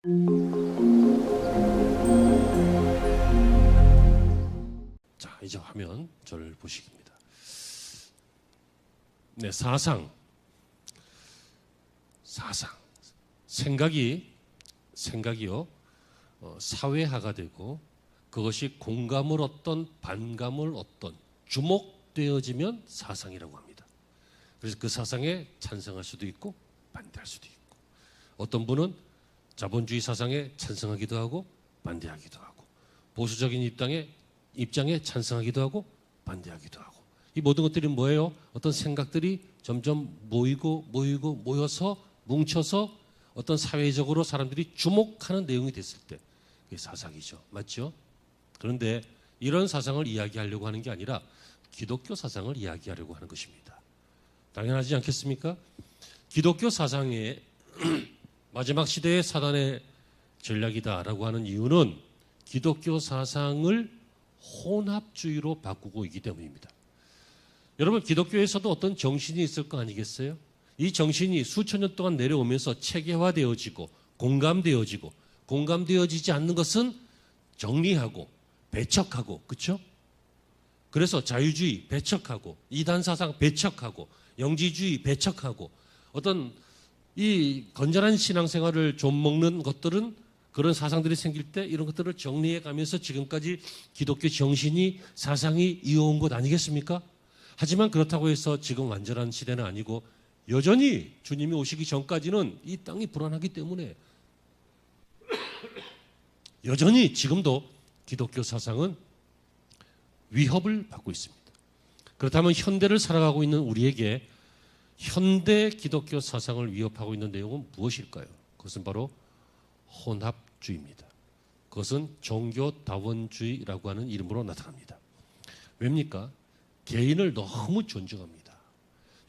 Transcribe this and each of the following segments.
자, 이제 화면 저를 보시기입니다. 네, 사상이요. 생각이요. 사회화가 되고 그것이 공감을 얻던 반감을 얻던 주목되어지면 사상이라고 합니다. 그래서 그 사상에 찬성할 수도 있고 반대할 수도 있고, 어떤 분은 자본주의 사상에 찬성하기도 하고 반대하기도 하고, 보수적인 입장에 찬성하기도 하고 반대하기도 하고, 이 모든 것들이 뭐예요? 어떤 생각들이 점점 모여서 뭉쳐서 어떤 사회적으로 사람들이 주목하는 내용이 됐을 때 그게 사상이죠. 맞죠? 그런데 이런 사상을 이야기하려고 하는 게 아니라 기독교 사상을 이야기하려고 하는 것입니다. 당연하지 않겠습니까? 기독교 사상의 마지막 시대의 사단의 전략이다라고 하는 이유는 기독교 사상을 혼합주의로 바꾸고 있기 때문입니다. 여러분, 기독교에서도 어떤 정신이 있을 거 아니겠어요? 이 정신이 수천 년 동안 내려오면서 체계화되어지고 공감되어지지 않는 것은 정리하고 배척하고, 그렇죠? 그래서 자유주의 배척하고, 이단 사상 배척하고, 영지주의 배척하고, 어떤 이 건전한 신앙생활을 좀 먹는 것들은, 그런 사상들이 생길 때 이런 것들을 정리해 가면서 지금까지 기독교 정신이, 사상이 이어온 것 아니겠습니까? 하지만 그렇다고 해서 지금 완전한 시대는 아니고, 여전히 주님이 오시기 전까지는 이 땅이 불안하기 때문에 여전히 지금도 기독교 사상은 위협을 받고 있습니다. 그렇다면 현대를 살아가고 있는 우리에게 현대 기독교 사상을 위협하고 있는 내용은 무엇일까요? 그것은 바로 혼합주의입니다. 그것은 종교다원주의라고 하는 이름으로 나타납니다. 왜입니까? 개인을 너무 존중합니다.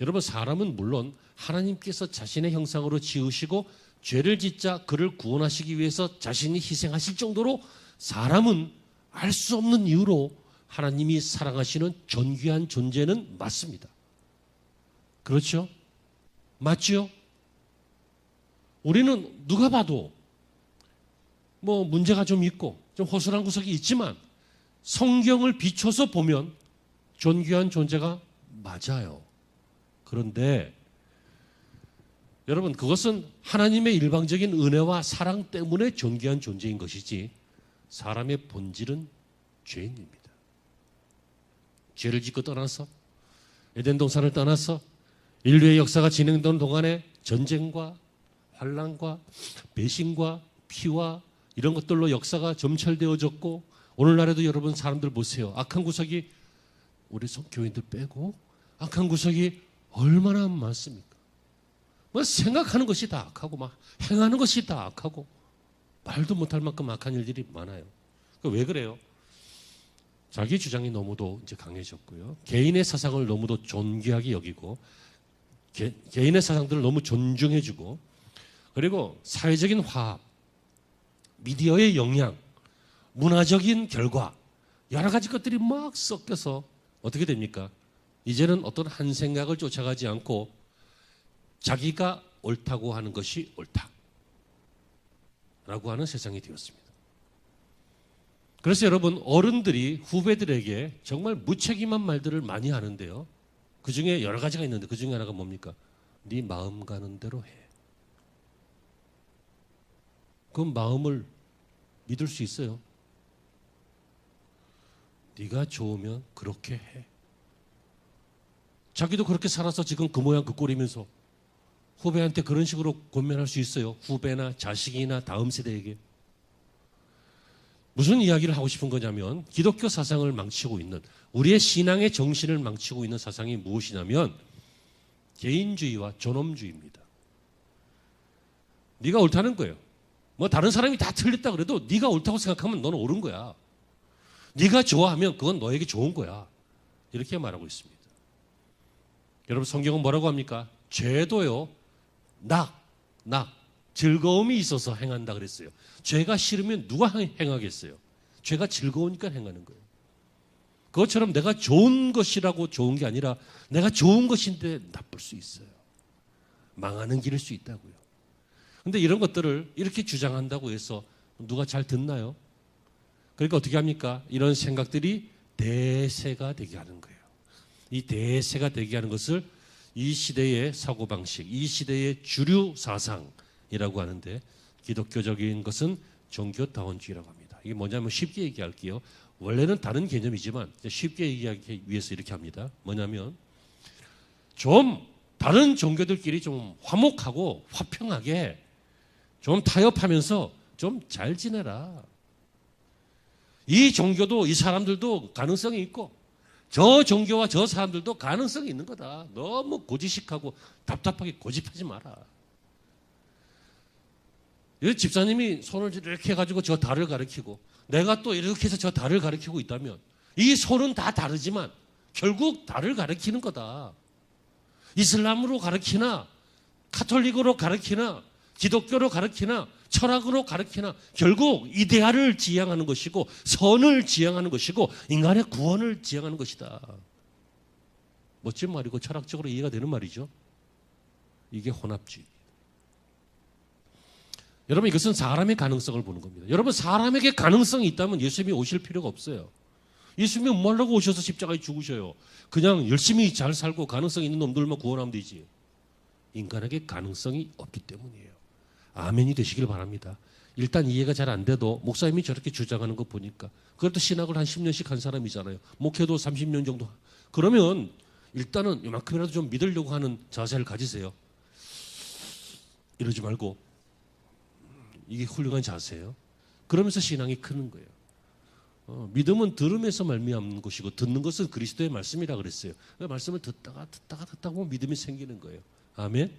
여러분, 사람은 물론 하나님께서 자신의 형상으로 지으시고 죄를 짓자 그를 구원하시기 위해서 자신이 희생하실 정도로 사람은 알 수 없는 이유로 하나님이 사랑하시는 존귀한 존재는 맞습니다. 그렇죠? 맞죠? 우리는 누가 봐도 뭐 문제가 좀 있고 좀 허술한 구석이 있지만 성경을 비춰서 보면 존귀한 존재가 맞아요. 그런데 여러분, 그것은 하나님의 일방적인 은혜와 사랑 때문에 존귀한 존재인 것이지 사람의 본질은 죄인입니다. 죄를 짓고 떠나서, 에덴 동산을 떠나서 인류의 역사가 진행되는 동안에 전쟁과 환난과 배신과 피와 이런 것들로 역사가 점철되어졌고, 오늘날에도 여러분 사람들 보세요. 악한 구석이, 우리 교인들 빼고 악한 구석이 얼마나 많습니까? 뭐 생각하는 것이 다 악하고 막 행하는 것이 다 악하고 말도 못할 만큼 악한 일들이 많아요. 왜 그래요? 자기 주장이 너무도 이제 강해졌고요. 개인의 사상을 너무도 존귀하게 여기고 개인의 사상들을 너무 존중해주고, 그리고 사회적인 화합, 미디어의 영향, 문화적인 결과, 여러 가지 것들이 막 섞여서 어떻게 됩니까? 이제는 어떤 한 생각을 쫓아가지 않고 자기가 옳다고 하는 것이 옳다라고 하는 세상이 되었습니다. 그래서 여러분, 어른들이 후배들에게 정말 무책임한 말들을 많이 하는데요. 그 중에 여러 가지가 있는데 그 중에 하나가 뭡니까? 네 마음 가는 대로 해. 그 마음을 믿을 수 있어요? 네가 좋으면 그렇게 해. 자기도 그렇게 살아서 지금 그 모양 그 꼴이면서 후배한테 그런 식으로 권면할 수 있어요? 후배나 자식이나 다음 세대에게. 무슨 이야기를 하고 싶은 거냐면, 기독교 사상을 망치고 있는, 우리의 신앙의 정신을 망치고 있는 사상이 무엇이냐면 개인주의와 존엄주의입니다. 네가 옳다는 거예요. 뭐 다른 사람이 다 틀렸다 그래도 네가 옳다고 생각하면 너는 옳은 거야. 네가 좋아하면 그건 너에게 좋은 거야. 이렇게 말하고 있습니다. 여러분, 성경은 뭐라고 합니까? 죄도요, 즐거움이 있어서 행한다 그랬어요. 죄가 싫으면 누가 행하겠어요? 죄가 즐거우니까 행하는 거예요. 그것처럼 내가 좋은 것이라고 좋은 게 아니라 내가 좋은 것인데 나쁠 수 있어요. 망하는 길일 수 있다고요. 근데 이런 것들을 이렇게 주장한다고 해서 누가 잘 듣나요? 그러니까 어떻게 합니까? 이런 생각들이 대세가 되게 하는 거예요. 이 대세가 되게 하는 것을 이 시대의 사고방식, 이 시대의 주류 사상이라고 하는데, 기독교적인 것은 종교다원주의라고 합니다. 이게 뭐냐면 쉽게 얘기할게요. 원래는 다른 개념이지만 쉽게 얘기하기 위해서 이렇게 합니다. 뭐냐면 좀 다른 종교들끼리 좀 화목하고 화평하게 좀 타협하면서 좀 잘 지내라. 이 종교도 이 사람들도 가능성이 있고 저 종교와 저 사람들도 가능성이 있는 거다. 너무 고지식하고 답답하게 고집하지 마라. 집사님이 손을 이렇게 해가지고 저 달을 가리키고 내가 또 이렇게 해서 저 달을 가리키고 있다면 이 손은 다 다르지만 결국 달을 가리키는 거다. 이슬람으로 가르치나 카톨릭으로 가르치나 기독교로 가르치나 철학으로 가르치나 결국 이데아를 지향하는 것이고 선을 지향하는 것이고 인간의 구원을 지향하는 것이다. 멋진 말이고 철학적으로 이해가 되는 말이죠. 이게 혼합주의. 여러분, 이것은 사람의 가능성을 보는 겁니다. 여러분, 사람에게 가능성이 있다면 예수님이 오실 필요가 없어요. 예수님이 뭐하려고 오셔서 십자가에 죽으셔요? 그냥 열심히 잘 살고 가능성 있는 놈들만 구원하면 되지. 인간에게 가능성이 없기 때문이에요. 아멘이 되시길 바랍니다. 일단 이해가 잘 안 돼도 목사님이 저렇게 주장하는 거 보니까, 그래도 신학을 한 10년씩 한 사람이잖아요. 목회도 30년 정도. 그러면 일단은 이만큼이라도 좀 믿으려고 하는 자세를 가지세요. 이러지 말고. 이게 훌륭한 자세예요. 그러면서 신앙이 크는 거예요. 믿음은 들음에서 말미암는 것이고 듣는 것은 그리스도의 말씀이라 그랬어요. 그 말씀을 듣다가 보면 믿음이 생기는 거예요. 아멘.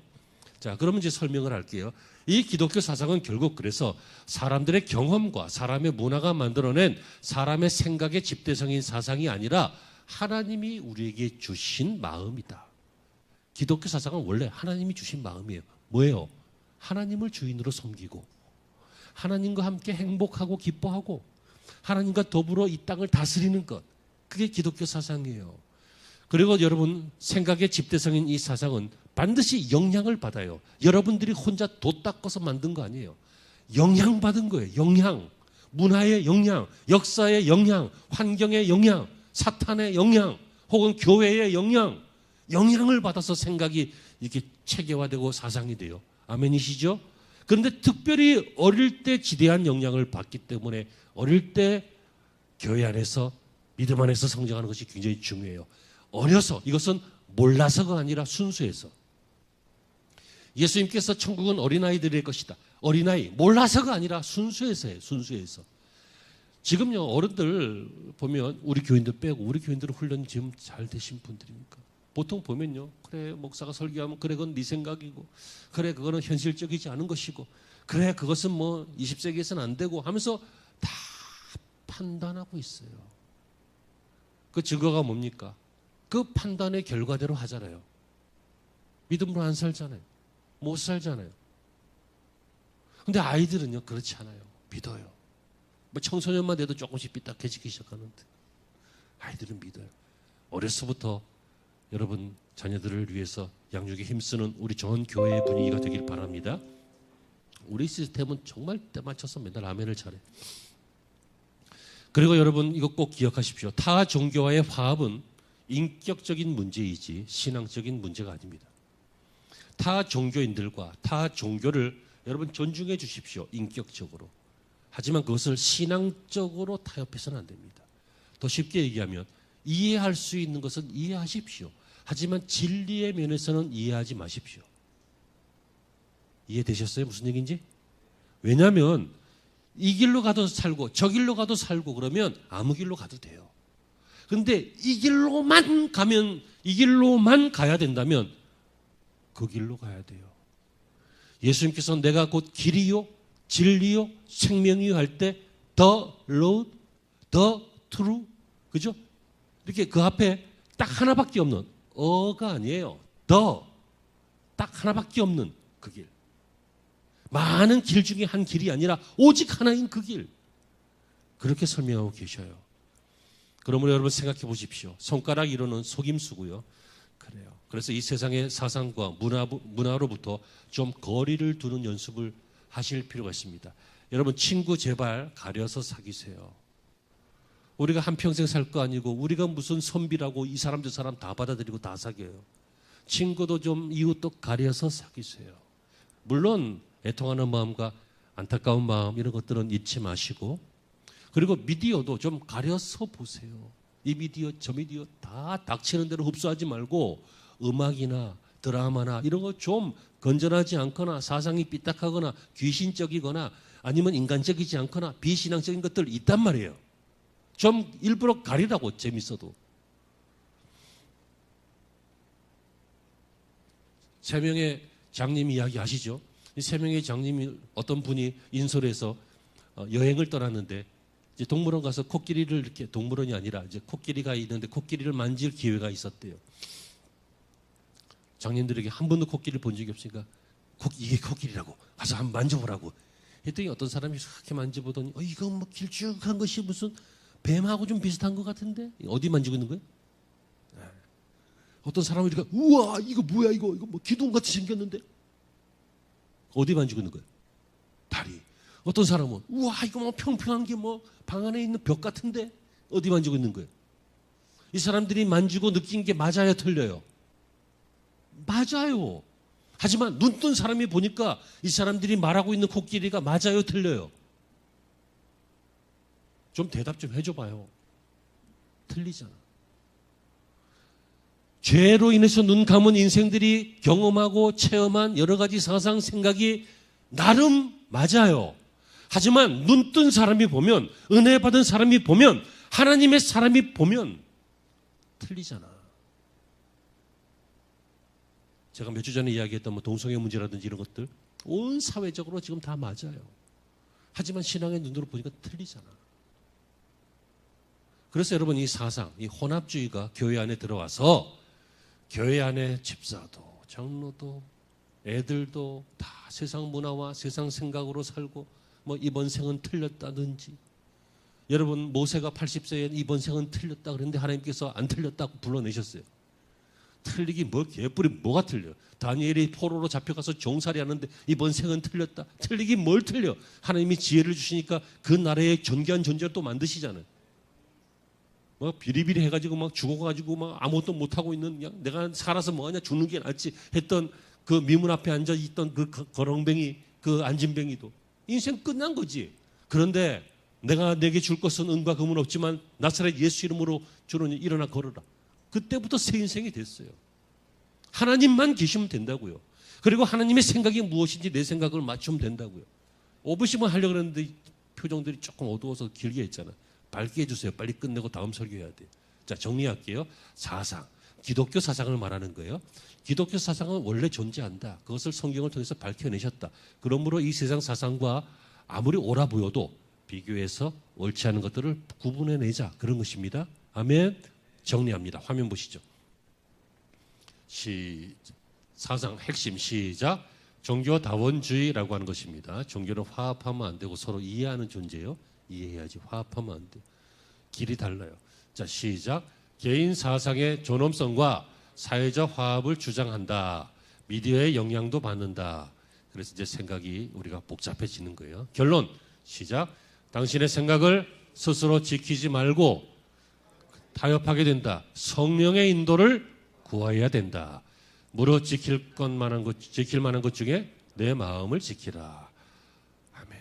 자, 그러면 이제 설명을 할게요. 이 기독교 사상은 결국 그래서 사람들의 경험과 사람의 문화가 만들어낸 사람의 생각의 집대성인 사상이 아니라 하나님이 우리에게 주신 마음이다. 기독교 사상은 원래 하나님이 주신 마음이에요. 뭐예요? 하나님을 주인으로 섬기고 하나님과 함께 행복하고 기뻐하고 하나님과 더불어 이 땅을 다스리는 것. 그게 기독교 사상이에요. 그리고 여러분, 생각의 집대성인 이 사상은 반드시 영향을 받아요. 여러분들이 혼자 도 닦아서 만든 거 아니에요. 영향받은 거예요. 영향. 문화의 영향, 역사의 영향, 환경의 영향, 사탄의 영향, 혹은 교회의 영향. 영향을 받아서 생각이 이렇게 체계화되고 사상이 돼요. 아멘이시죠? 그런데 특별히 어릴 때 지대한 영향을 받기 때문에 어릴 때 교회 안에서 믿음 안에서 성장하는 것이 굉장히 중요해요. 어려서, 이것은 몰라서가 아니라 순수해서. 예수님께서 천국은 어린아이들의 것이다. 어린아이, 몰라서가 아니라 순수해서예요. 순수해서. 지금요, 어른들 보면 우리 교인들 빼고 우리 교인들은 훈련이 지금 잘 되신 분들입니까? 보통 보면요, 그래 목사가 설교하면 그래 그건 네 생각이고 그래 그거는 현실적이지 않은 것이고 그래 그것은 뭐 20세기에서는 안 되고 하면서 다 판단하고 있어요. 그 증거가 뭡니까? 그 판단의 결과대로 하잖아요. 믿음으로 안 살잖아요. 못 살잖아요. 근데 아이들은요 그렇지 않아요. 믿어요. 뭐 청소년만 돼도 조금씩 삐딱해지기 시작하는데 아이들은 믿어요. 어려서부터 여러분 자녀들을 위해서 양육에 힘쓰는 우리 좋은 교회의 분위기가 되길 바랍니다. 우리 시스템은 정말 때 맞춰서 맨날 아멘을 잘해. 그리고 여러분 이거 꼭 기억하십시오. 타 종교와의 화합은 인격적인 문제이지 신앙적인 문제가 아닙니다. 타 종교인들과 타 종교를 여러분 존중해 주십시오. 인격적으로. 하지만 그것을 신앙적으로 타협해서는 안 됩니다. 더 쉽게 얘기하면 이해할 수 있는 것은 이해하십시오. 하지만 진리의 면에서는 이해하지 마십시오. 이해되셨어요? 무슨 얘기인지? 왜냐하면 이 길로 가도 살고 저 길로 가도 살고 그러면 아무 길로 가도 돼요. 그런데 이 길로만 가면 이 길로만 가야 된다면 그 길로 가야 돼요. 예수님께서 내가 곧 길이요 진리요 생명이요 할 때 the road, the truth, 그죠? 이렇게 그 앞에 딱 하나밖에 없는 어가 아니에요. 딱 하나밖에 없는 그 길. 많은 길 중에 한 길이 아니라 오직 하나인 그 길. 그렇게 설명하고 계셔요. 그러므로 여러분 생각해 보십시오. 손가락 위로는 속임수고요. 그래요. 그래서 이 세상의 사상과 문화로부터 좀 거리를 두는 연습을 하실 필요가 있습니다. 여러분, 친구 제발 가려서 사귀세요. 우리가 한평생 살 거 아니고 우리가 무슨 선비라고 이 사람 저 사람 다 받아들이고 다 사귀어요. 친구도 좀 이웃도 가려서 사귀세요. 물론 애통하는 마음과 안타까운 마음 이런 것들은 잊지 마시고, 그리고 미디어도 좀 가려서 보세요. 이 미디어 저 미디어 다 닥치는 대로 흡수하지 말고 음악이나 드라마나 이런 거 좀 건전하지 않거나 사상이 삐딱하거나 귀신적이거나 아니면 인간적이지 않거나 비신앙적인 것들 있단 말이에요. 좀 일부러 가리라고, 재밌어도. 3명의 장님 이야기 아시죠? 이 3명의 장님이 어떤 분이 인솔에서 여행을 떠났는데 이제 동물원 가서 코끼리를 이렇게, 동물원이 아니라 이제 코끼리가 있는데 코끼리를 만질 기회가 있었대요. 장님들에게 한 번도 코끼리를 본 적이 없으니까 이게 코끼리라고 가서 한번 만져보라고 했더니 어떤 사람이 이렇게 만져보더니 이거 뭐 길쭉한 것이 무슨 뱀하고 좀 비슷한 것 같은데? 어디 만지고 있는 거예요? 어떤 사람은 이렇게 우와 이거 뭐야 이거 뭐 기둥같이 생겼는데? 어디 만지고 있는 거예요? 다리. 어떤 사람은 우와 이거 뭐 평평한 게 뭐 방 안에 있는 벽 같은데? 어디 만지고 있는 거예요? 이 사람들이 만지고 느낀 게 맞아요, 틀려요? 맞아요. 하지만 눈 뜬 사람이 보니까 이 사람들이 말하고 있는 코끼리가 맞아요, 틀려요? 좀 대답 좀 해줘봐요. 틀리잖아. 죄로 인해서 눈 감은 인생들이 경험하고 체험한 여러 가지 사상, 생각이 나름 맞아요. 하지만 눈 뜬 사람이 보면, 은혜 받은 사람이 보면, 하나님의 사람이 보면 틀리잖아. 제가 몇 주 전에 이야기했던 뭐 동성애 문제라든지 이런 것들 온 사회적으로 지금 다 맞아요. 하지만 신앙의 눈으로 보니까 틀리잖아. 그래서 여러분, 이 사상, 이 혼합주의가 교회 안에 들어와서 교회 안에 집사도 장로도 애들도 다 세상 문화와 세상 생각으로 살고 뭐 이번 생은 틀렸다든지, 여러분 모세가 80세에 이번 생은 틀렸다 그랬는데 하나님께서 안 틀렸다고 불러내셨어요. 틀리기 뭐 개뿔이 뭐가 틀려. 다니엘이 포로로 잡혀가서 종살이 하는데 이번 생은 틀렸다. 틀리기 뭘 틀려. 하나님이 지혜를 주시니까 그 나라의 존귀한 존재를 또 만드시잖아요. 뭐 비리비리 해가지고 막 죽어가지고 막 아무것도 못하고 있는, 그냥 내가 살아서 뭐하냐 죽는 게 낫지 했던 그 미문 앞에 앉아 있던 그 거렁뱅이, 그 안진뱅이도 인생 끝난 거지. 그런데 내가 내게 줄 것은 은과 금은 없지만 나사렛 예수 이름으로 주노니 일어나 걸어라. 그때부터 새 인생이 됐어요. 하나님만 계시면 된다고요. 그리고 하나님의 생각이 무엇인지 내 생각을 맞추면 된다고요. 5분씩만 하려고 했는데 표정들이 조금 어두워서 길게 했잖아. 밝게 해주세요. 빨리 끝내고 다음 설교해야 돼요. 자, 정리할게요. 사상, 기독교 사상을 말하는 거예요. 기독교 사상은 원래 존재한다. 그것을 성경을 통해서 밝혀내셨다. 그러므로 이 세상 사상과 아무리 옳아 보여도 비교해서 옳지 않은 것들을 구분해내자, 그런 것입니다. 아멘. 정리합니다. 화면 보시죠. 사상 핵심 시작. 종교 다원주의라고 하는 것입니다. 종교는 화합하면 안 되고 서로 이해하는 존재예요. 이해해야지. 화합하면 안 돼. 길이 달라요. 자, 시작. 개인 사상의 존엄성과 사회적 화합을 주장한다. 미디어의 영향도 받는다. 그래서 이제 생각이 우리가 복잡해지는 거예요. 결론 시작. 당신의 생각을 스스로 지키지 말고 타협하게 된다. 성령의 인도를 구해야 된다. 무릇 지킬 만한 것 중에 내 마음을 지키라. 아멘.